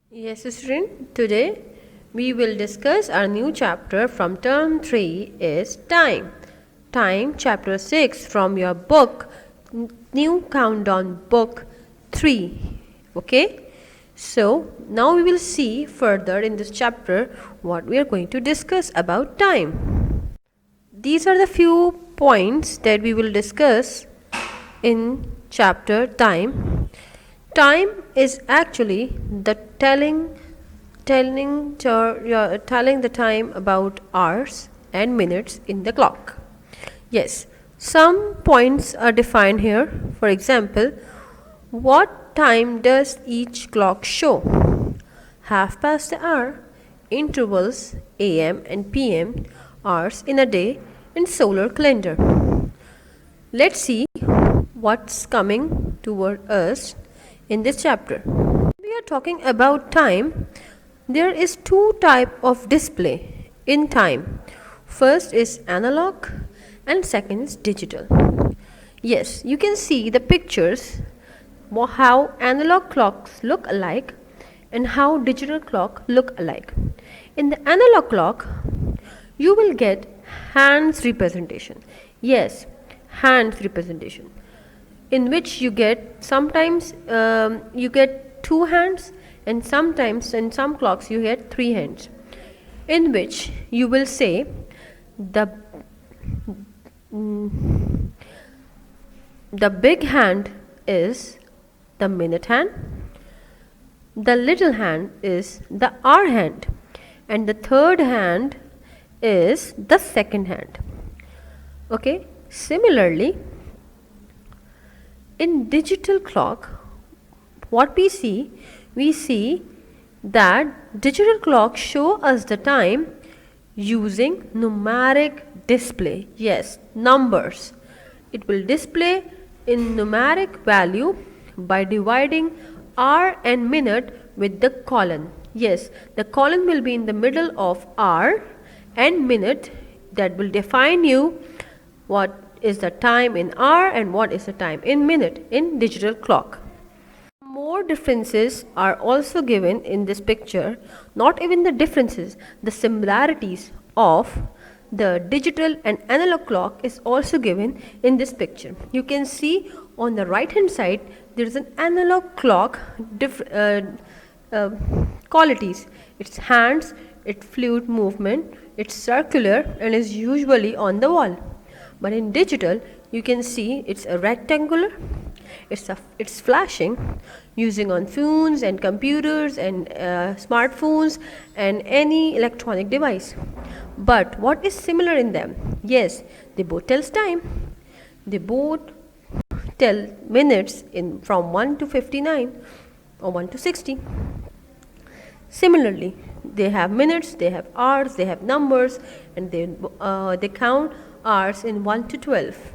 Yes, student. Today we will discuss our new chapter from term 3 is time. Time chapter 6 from your book new countdown book 3. Okay? So, now we will see further in this chapter what we are going to discuss about time. These are the few points that we will discuss in chapter time. Time is actually the telling the time about hours and minutes in the clock. Yes, some points are defined here. For example, what time does each clock show? Half past the hour, intervals AM and PM, hours in a day in solar calendar. Let's see what's coming toward us in this chapter. We are talking about time. There is two type of display in time. First is analog and second is digital. Yes, you can see the pictures how analog clocks look alike and how digital clock look alike. In the analog clock, you will get hands representation. Yes, hands representation, in which you get sometimes you get two hands, and sometimes in some clocks you get three hands, in which you will say the the big hand is the minute hand, the little hand is the hour hand, and the third hand is the second hand. Okay, similarly in digital clock, what we see that digital clock show us the time using numeric display. Yes, numbers. It will display in numeric value by dividing hour and minute with the colon. Yes, the colon will be in the middle of hour and minute. That will define you what is the time in hour and what is the time in minute in digital clock. More differences are also given in this picture. Not even the differences, the similarities of the digital and analog clock is also given in this picture. You can see on the right hand side there is an analog clock qualities. Its hands, its fluid movement, it's circular and is usually on the wall. But in digital, you can see it's a rectangular, it's flashing using on phones and computers and smartphones and any electronic device. But what is similar in them? Yes, they both tells time. They both tell minutes in from 1 to 59 or 1 to 60. Similarly, they have minutes, they have hours, they have numbers, and they count hours in 1 to 12.